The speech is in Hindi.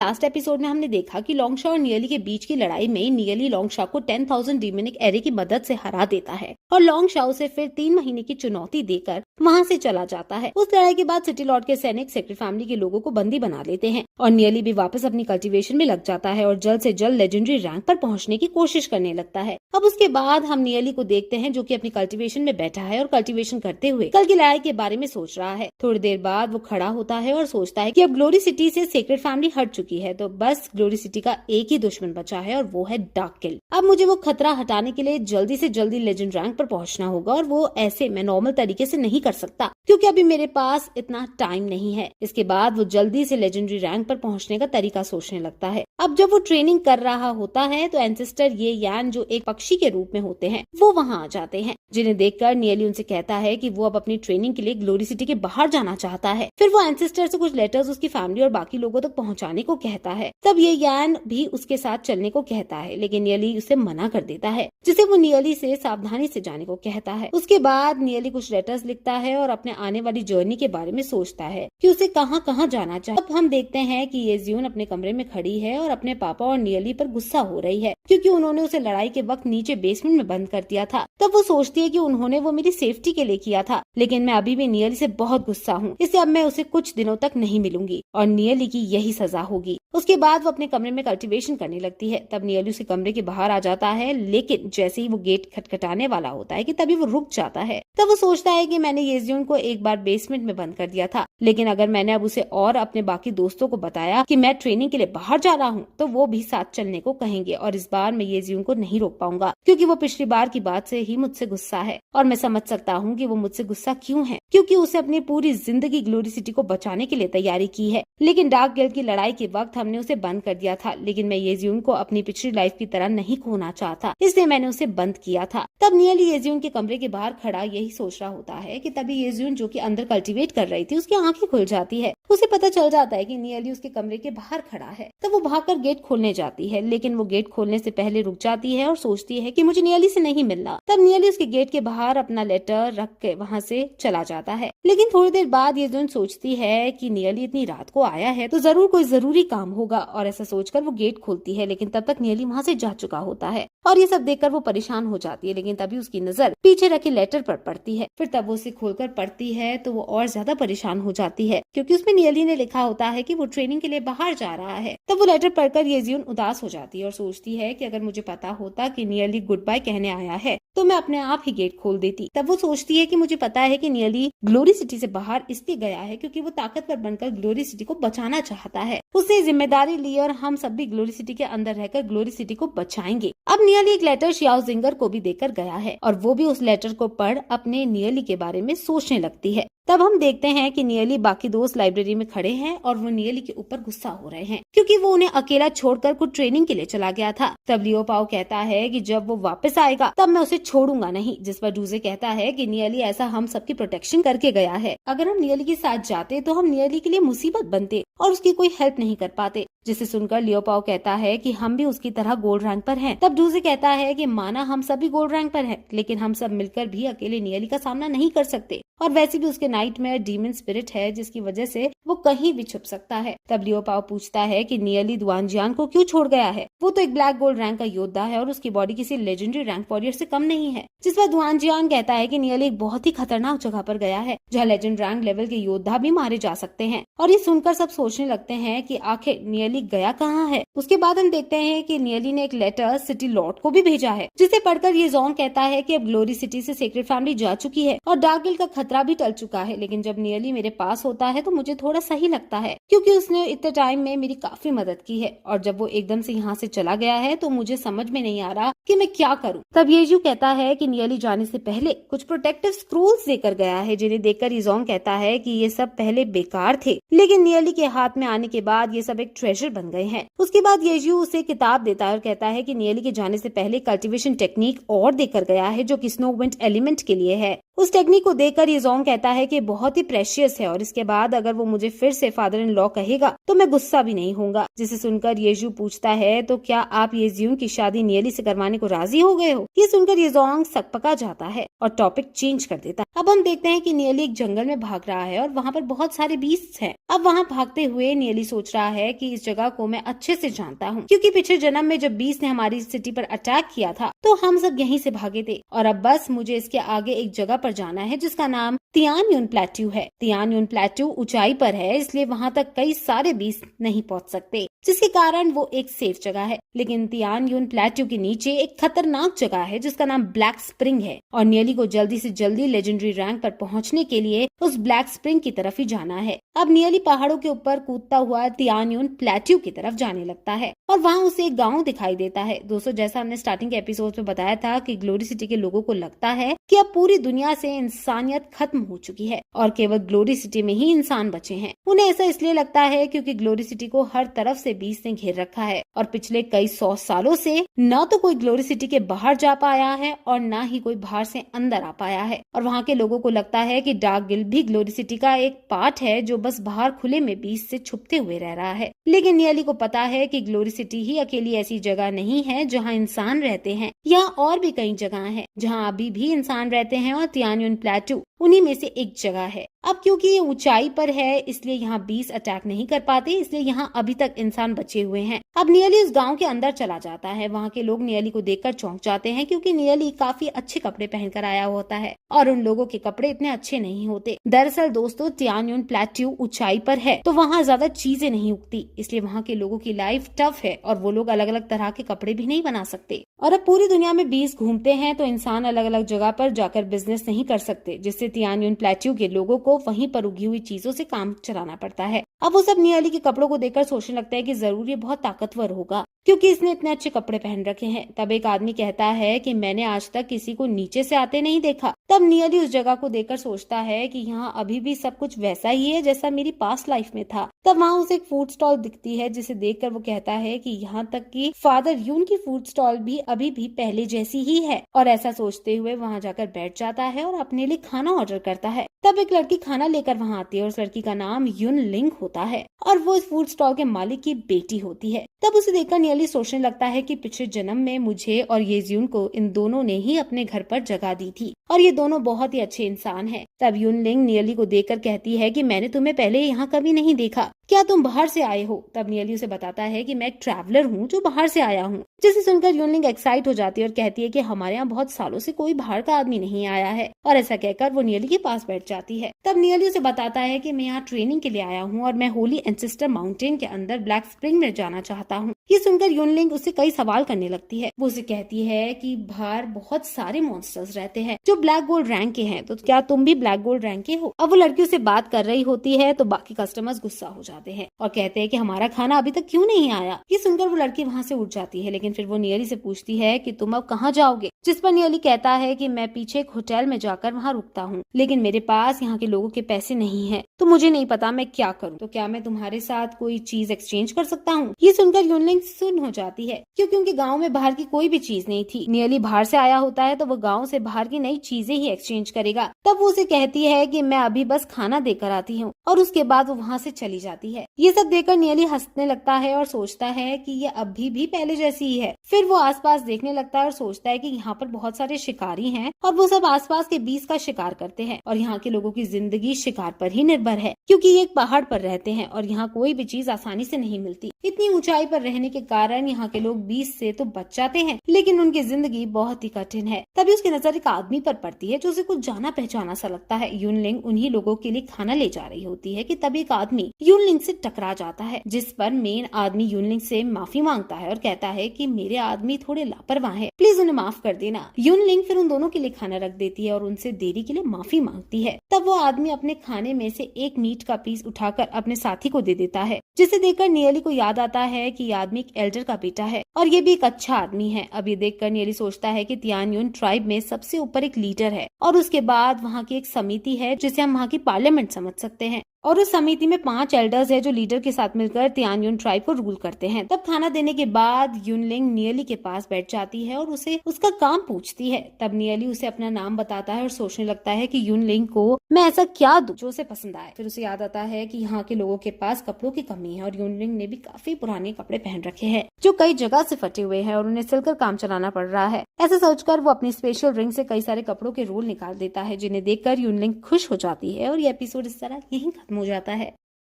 लास्ट एपिसोड में हमने देखा कि लॉन्गशॉ और नियली के बीच की लड़ाई में नियली लॉन्गशॉ को 10,000 डीमोनिक एरे की मदद से हरा देता है और लॉन्गशॉ उसे फिर 3 महीने की चुनौती देकर वहाँ से चला जाता है। उस लड़ाई के बाद सिटी लॉर्ड के सैनिक सेक्रेट फैमिली के लोगों को बंदी बना लेते हैं और नियली भी वापस अपनी कल्टीवेशन में लग जाता है और जल्द से जल्द लेजेंडरी रैंक पर पहुँचने की कोशिश करने लगता है। अब उसके बाद हम नियली को देखते हैं जो कि अपनी कल्टीवेशन में बैठा है और कल्टीवेशन करते हुए कल की लड़ाई के बारे में सोच रहा है। थोड़ी देर बाद वो खड़ा होता है और सोचता है कि अब ग्लोरी सिटी से सेक्रेट फैमिली हट चुकी है, तो बस ग्लोरी सिटी का एक ही दुश्मन बचा है और वो है डार्क किल। अब मुझे वो खतरा हटाने के लिए जल्दी से जल्दी लेजेंड रैंक पर पहुंचना होगा और वो ऐसे मैं नॉर्मल तरीके से नहीं कर सकता क्योंकि अभी मेरे पास इतना टाइम नहीं है। इसके बाद वो जल्दी से लेजेंडरी रैंक पर पहुंचने का तरीका सोचने लगता है। अब जब वो ट्रेनिंग कर रहा होता है तो एंसेस्टर ये यान जो एक पक्षी के रूप में होते हैं वो वहाँ आ जाते हैं, जिन्हें देखकर नियली उनसे कहता है कि वो अब अपनी ट्रेनिंग के लिए ग्लोरी सिटी के बाहर जाना चाहता है। फिर वो एंसेस्टर से कुछ लेटर्स उसकी फैमिली और बाकी लोगों तक पहुँचाने को कहता है। तब ये यान भी उसके साथ चलने को कहता है लेकिन नियली उसे मना कर देता है, जिसे वो नियली से सावधानी से जाने को कहता है। उसके बाद नियली कुछ लेटर्स लिखता है और अपने आने वाली जर्नी के बारे में सोचता है कि उसे कहाँ कहाँ जाना चाहिए। अब हम देखते हैं कि येजियुन अपने कमरे में खड़ी है और अपने पापा और नियली पर गुस्सा हो रही है क्योंकि उन्होंने उसे लड़ाई के वक्त नीचे बेसमेंट में बंद कर दिया था। तब वो सोचती है कि उन्होंने वो मेरी सेफ्टी के लिए किया था, लेकिन मैं अभी भी नियली से बहुत गुस्सा हूँ, इसलिए अब मैं उसे कुछ दिनों तक नहीं मिलूंगी और नियली की यही सजा होगी। उसके बाद वो अपने कमरे में कल्टीवेशन करने लगती है। तब नियली उसके कमरे के बाहर आ जाता है, लेकिन जैसे ही वो गेट खटखटाने वाला होता है कि तभी वो रुक जाता है। तब वो सोचता है कि मैंने येजियुन को एक बार बेसमेंट में बंद कर दिया था, लेकिन अगर मैंने अब उसे और अपने बाकी दोस्तों को बताया कि मैं ट्रेनिंग के लिए बाहर जा रहा हूँ तो वो भी साथ चलने को कहेंगे और इस बार मैं येजियुन को नहीं रोक पाऊंगा क्योंकि वो पिछली बार की बात से ही मुझसे गुस्सा है और मैं समझ सकता हूँ कि वो मुझसे गुस्सा क्यों है, क्योंकि उसे अपनी पूरी जिंदगी ग्लोरी सिटी को बचाने के लिए तैयारी की है। लेकिन डार्क गिल्ड की लड़ाई के वक्त हमने उसे बंद कर दिया था, लेकिन मैं येजियुन को अपनी पिछली लाइफ की तरह नहीं खोना चाहता, इसलिए मैंने उसे बंद किया था। तब नियली येजियुन के कमरे के बाहर खड़ा यही सोच रहा होता है कि तभी येजियुन जो कि अंदर कल्टीवेट कर रही थी उसकी आंखें खुल जाती है। उसे पता चल जाता है कि नियली उसके कमरे के बाहर खड़ा है। तब वो भागकर गेट खोलने जाती है, लेकिन वो गेट खोलने से पहले रुक जाती है और सोचती है कि मुझे नियली से नहीं मिलना। तब नियली उसके गेट के बाहर अपना लेटर रख के वहाँ से चला जाता है। लेकिन थोड़ी देर बाद येजियुन सोचती है कि नियली इतनी रात को आया है तो जरूर कोई जरूरी काम होगा और ऐसा सोचकर वो गेट खोलती है, लेकिन तब तक नियली वहाँ से जा चुका होता है और ये सब देखकर वो परेशान हो जाती है। लेकिन तभी उसकी नजर पीछे रखे लेटर पर पड़ती है। फिर तब वो उसे खोलकर पढ़ती है तो वो और ज्यादा परेशान हो जाती है क्योंकि उसमें नियली ने लिखा होता है कि वो ट्रेनिंग के लिए बाहर जा रहा है। तब वो लेटर पढ़कर येजियुन उदास हो जाती है और सोचती है कि अगर मुझे पता होता कि नियली गुड बाय कहने आया है तो मैं अपने आप ही गेट खोल देती। तब वो सोचती है कि मुझे पता है कि नियली ग्लोरी सिटी से बाहर इसलिए गया है क्योंकि वो ताकतवर बनकर ग्लोरी सिटी को बचाना चाहता है। उसने जिम्मेदारी ली और हम सब भी ग्लोरी सिटी के अंदर रहकर ग्लोरी सिटी को बचाएंगे। अब नियली एक लेटर शियाओ जिंगर को भी देकर गया है और वो भी उस लेटर को पढ़ अपने नियली के बारे में सोचने लगती है। तब हम देखते हैं कि नियली बाकी दोस्त लाइब्रेरी में खड़े हैं और वो नियली के ऊपर गुस्सा हो रहे हैं क्योंकि वो उन्हें अकेला छोड़कर कुछ ट्रेनिंग के लिए चला गया था। तब लियो पाओ कहता है कि जब वो वापस आएगा तब मैं उसे छोड़ूंगा नहीं, जिस पर डूजे कहता है कि नियली ऐसा हम सबकी प्रोटेक्शन करके गया है, अगर हम नियली के साथ जाते तो हम नियली के लिए मुसीबत बनते और उसकी कोई हेल्प नहीं कर पाते। जिसे सुनकर लियो पाओ कहता है कि हम भी उसकी तरह गोल्ड रैंक पर हैं। तब डूजे कहता है कि माना हम सभी गोल्ड रैंक पर हैं, लेकिन हम सब मिलकर भी अकेले नियली का सामना नहीं कर सकते और वैसे भी उसके नाइटमेयर डीमन स्पिरिट है जिसकी वजह से वो कहीं भी छुप सकता है। तब लियो पाओ पूछता है कि नियली दुआनजियान को क्यों छोड़ गया है, वो तो एक ब्लैक गोल्ड रैंक का योद्धा है और उसकी बॉडी किसी लेजेंडरी रैंक वॉरियर से कम नहीं है। जिस पर दुआनजियान कहता है कि नियली एक बहुत ही खतरनाक जगह पर गया है जहाँ लेजेंड रैंक लेवल के योद्धा भी मारे जा सकते हैं और ये सुनकर सब सोचने लगते हैं कि आखिर नियली गया कहाँ है। उसके बाद हम देखते हैं कि नियली ने एक लेटर सिटी लॉर्ड को भी भेजा है जिसे पढ़कर ये जोंग कहता है कि अब ग्लोरी सिटी से सेक्रेट फैमिली जा चुकी है और डार्क गिल्ड का खतरा भी टल चुका है। लेकिन जब नियली मेरे पास होता है तो मुझे थोड़ा सही लगता है क्योंकि उसने इतने टाइम में मेरी काफी मदद की है और जब वो एकदम से यहाँ से चला गया है तो मुझे समझ में नहीं आ रहा कि मैं क्या करूँ। तब येजू कहता है कि नियली जाने से पहले कुछ प्रोटेक्टिव स्क्रोल्स देकर गया है, जिन्हें देखकर येजोंग कहता है कि ये सब पहले बेकार थे लेकिन नियली के हाथ में आने के बाद ये सब एक ट्रेजर बन गए हैं। उसके बाद येजू उसे किताब देता है और कहता है कि नियली के जाने से पहले कल्टीवेशन टेक्निक और देकर गया है जो कि स्नो विंड एलिमेंट के लिए है उस टेक्निक को देखकर येजोंग कहता है कि बहुत ही प्रेशियस है और इसके बाद अगर वो मुझे फिर से फादर इन लॉ कहेगा तो मैं गुस्सा भी नहीं होऊंगा। जिसे सुनकर येजू पूछता है, तो क्या आप येज्यून की शादी नियली से करवाने को राजी हो गए हो? ये सुनकर येजोंग सकपका जाता है और टॉपिक चेंज कर देता है। अब हम देखते हैं कि नियली एक जंगल में भाग रहा है और वहाँ पर बहुत सारे बीस्ट्स हैं। अब वहाँ भागते हुए नियली सोच रहा है कि इस जगह को मैं अच्छे से जानता हूँ, क्योंकि पिछले जन्म में जब बीस्ट ने हमारी सिटी पर अटैक किया था तो हम सब यहीं से भागे थे और अब बस मुझे इसके आगे एक जगह पर जाना है जिसका नाम तियानयुन प्लेट्यू है। तियानयुन प्लेट्यू ऊंचाई पर है, इसलिए वहाँ तक कई सारे बीस्ट नहीं पहुँच सकते, जिसके कारण वो एक सेफ जगह है। लेकिन तियानयुन प्लेट्यू के नीचे एक खतरनाक जगह है जिसका नाम ब्लैक स्प्रिंग है और नियली को जल्दी से जल्दी लेजेंडरी रैंक पर पहुंचने के लिए उस ब्लैक स्प्रिंग की तरफ ही जाना है। अब नियली पहाड़ों के ऊपर कूदता हुआ तियानयुन प्लेट्यू की तरफ जाने लगता है और वहाँ उसे एक गाँव दिखाई देता है। दोस्तों, जैसा हमने स्टार्टिंग के एपिसोड में बताया था कि ग्लोरी सिटी के लोगों को लगता है कि अब पूरी दुनिया से इंसानियत खत्म हो चुकी है और केवल ग्लोरी सिटी में ही इंसान बचे हैं। उन्हें ऐसा इसलिए लगता है क्योंकि ग्लोरी सिटी को हर तरफ से बीस्ट ने घेर रखा है और पिछले कई 100 सालों से न तो कोई ग्लोरी सिटी के बाहर जा पाया है और न ही कोई बाहर से अंदर आ पाया है। और वहाँ के लोगों को लगता है कि डार्क गिल्ड भी ग्लोरी सिटी का एक पार्ट है जो बस बाहर खुले में बीस्ट से छुपते हुए रह रहा है। लेकिन नियली को पता है कि ग्लोरी सिटी ही अकेली ऐसी जगह नहीं है जहाँ इंसान रहते हैं। यहाँ और भी कई जगह है जहाँ अभी भी इंसान रहते हैं और तियानयुन प्लेट्यू उन्हीं में से एक जगह है। अब क्योंकि ये ऊंचाई पर है इसलिए यहाँ बीस्ट अटैक नहीं कर पाते, इसलिए यहाँ अभी तक इंसान बचे हुए हैं। अब नियली उस गांव के अंदर चला जाता है। वहाँ के लोग नियली को देखकर चौंक जाते हैं क्योंकि नियली काफी अच्छे कपड़े पहनकर आया होता है और उन लोगों के कपड़े इतने अच्छे नहीं होते। दरअसल दोस्तों, तियानयुन प्लेट्यू ऊंचाई पर है तो वहाँ ज्यादा चीजें नहीं उगती, इसलिए वहाँ के लोगों की लाइफ टफ है और वो लोग अलग अलग तरह के कपड़े भी नहीं बना सकते। और अब पूरी दुनिया में बीस्ट घूमते हैं तो इंसान अलग अलग जगह पर जाकर बिजनेस नहीं कर सकते, जिससे तियानयुन प्लेट्यू के लोगों को वहीं पर उगी हुई चीजों से काम चलाना पड़ता है। अब वो सब नियली के कपड़ों को देखकर सोचने लगता है कि जरूर ये बहुत ताकतवर होगा क्योंकि इसने इतने अच्छे कपड़े पहन रखे हैं। तब एक आदमी कहता है कि मैंने आज तक किसी को नीचे से आते नहीं देखा। तब नियली उस जगह को देखकर सोचता है कि यहाँ अभी भी सब कुछ वैसा ही है जैसा मेरी पास्ट लाइफ में था। तब वहाँ उसे एक फूड स्टॉल दिखती है जिसे देखकर वो कहता है कि यहाँ तक कि फादर यून की फूड स्टॉल भी अभी भी पहले जैसी ही है और ऐसा सोचते हुए वहाँ जाकर बैठ जाता है और अपने लिए खाना ऑर्डर करता है। तब एक लड़की खाना लेकर वहाँ आती है और उस लड़की का नाम युन लिंग होता है और वो इस फूड स्टॉल के मालिक की बेटी होती है। तब उसे देखकर नियली सोचने लगता है कि पिछले जन्म में मुझे और येज्यून को इन दोनों ने ही अपने घर पर जगह दी थी और ये दोनों बहुत ही अच्छे इंसान हैं। तब युन लिंग नियली को देखकर कहती है कि मैंने तुम्हें पहले यहाँ कभी नहीं देखा, क्या तुम बाहर से आए हो? तब नियली उसे बताता है कि मैं एक ट्रैवलर हूँ जो बाहर से आया हूँ। जिसे सुनकर युन लिंग एक्साइट हो जाती है और कहती है कि हमारे यहाँ बहुत सालों से कोई बाहर का आदमी नहीं आया है और ऐसा कहकर वो नियली के पास बैठ जाती है। तब नियली उसे बताता है कि मैं यहाँ ट्रेनिंग के लिए आया हूँ और मैं होली एंसेस्टर माउंटेन के अंदर ब्लैक स्प्रिंग में जाना चाहता हूँ। ये सुनकर युन लिंग उससे कई सवाल करने लगती है। वो उसे कहती है कि बाहर बहुत सारे मॉन्स्टर्स रहते हैं जो ब्लैक गोल्ड रैंक के हैं, तो क्या तुम भी ब्लैक गोल्ड रैंक के हो? अब वो लड़की से बात कर रही होती है तो बाकी कस्टमर्स गुस्सा हो जाते हैं और कहते हैं कि हमारा खाना अभी तक क्यों नहीं आया। ये सुनकर वो लड़की वहाँ से उठ जाती है, लेकिन फिर वो नियली से पूछती है कि तुम अब कहाँ जाओगे? जिस पर नियली कहता है कि मैं पीछे एक होटल में जाकर वहाँ रुकता हूँ, लेकिन मेरे पास यहाँ के लोगों के पैसे नहीं है तो मुझे नहीं पता मैं क्या करूँ। तो क्या मैं तुम्हारे साथ कोई चीज एक्सचेंज कर सकता हूँ? ये सुनकर युन लिंग सुन हो जाती है क्योंकि उनके गाँव में बाहर की कोई भी चीज नहीं थी। नियली बाहर से आया होता है तो वो गाँव से बाहर की नई चीजें ही एक्सचेंज करेगा। तब वो उसे कहती है कि मैं अभी बस खाना देकर आती हूँ और उसके बाद वो वहाँ से चली जाती है। ये सब देखकर नियली हंसने लगता है और सोचता है कि ये अभी भी पहले जैसी ही है। फिर वो आसपास देखने लगता है और सोचता है कि यहाँ पर बहुत सारे शिकारी हैं और वो सब आसपास के बीज का शिकार करते हैं और यहाँ के लोगों की जिंदगी शिकार पर ही निर्भर है क्योंकि ये एक पहाड़ पर रहते हैं और यहाँ कोई भी चीज आसानी से नहीं मिलती। इतनी ऊंचाई पर रहने के कारण यहाँ के लोग बीज से तो बच जाते हैं लेकिन उनकी जिंदगी बहुत ही कठिन है। तभी उसकी नजर एक आदमी पर पड़ती है जो उसे कुछ जाना पहचाना सा लगता है। युन लिंग उन्हीं लोगों के लिए खाना ले जा रही होती है कि तभी एक आदमी युन लिंग से टकरा जाता है, जिस पर मेन आदमी युन लिंग से माफी मांगता है और कहता है कि मेरे आदमी थोड़े लापरवाह है, प्लीज उन्हें माफ कर देना। युन लिंग फिर उन दोनों के लिए खाना रख देती है और उनसे देरी के लिए माफी मांगती है। तब वो आदमी अपने खाने में से एक मीट का पीस उठाकर अपने साथी को दे देता है, जिसे देखकर नियली को याद आता है कि ये आदमी एक एल्डर का बेटा है और ये भी एक अच्छा आदमी है। अब ये देखकर नियली सोचता है कि तियानयुन ट्राइब में सबसे ऊपर एक लीडर लीडर है और उसके बाद वहाँ की एक समिति है जिसे हम वहाँ की पार्लियामेंट समझ सकते हैं। और उस समिति में 5 एल्डर्स है जो लीडर के साथ मिलकर तियानयुन ट्राइब को रूल करते हैं। तब खाना देने के बाद युनलिंग नियली के पास बैठ जाती है और उसे उसका काम पूछती है। तब नियली उसे अपना नाम बताता है और सोचने लगता है कि युनलिंग को मैं ऐसा क्या दूं जो उसे पसंद आए। फिर उसे याद आता है कि यहाँ के लोगों के पास कपड़ों की कमी है और युनलिंग ने भी काफी पुराने कपड़े पहन रखे हैं जो कई जगह से फटे हुए हैं और उन्हें सिलकर काम चलाना पड़ रहा है। ऐसा सोचकर वो अपनी स्पेशल रिंग से कई सारे कपड़ों के रोल निकाल देता है जिन्हें देखकर युनलिंग खुश हो जाती है और ये एपिसोड इस तरह यहीं खत्म हो जाता है।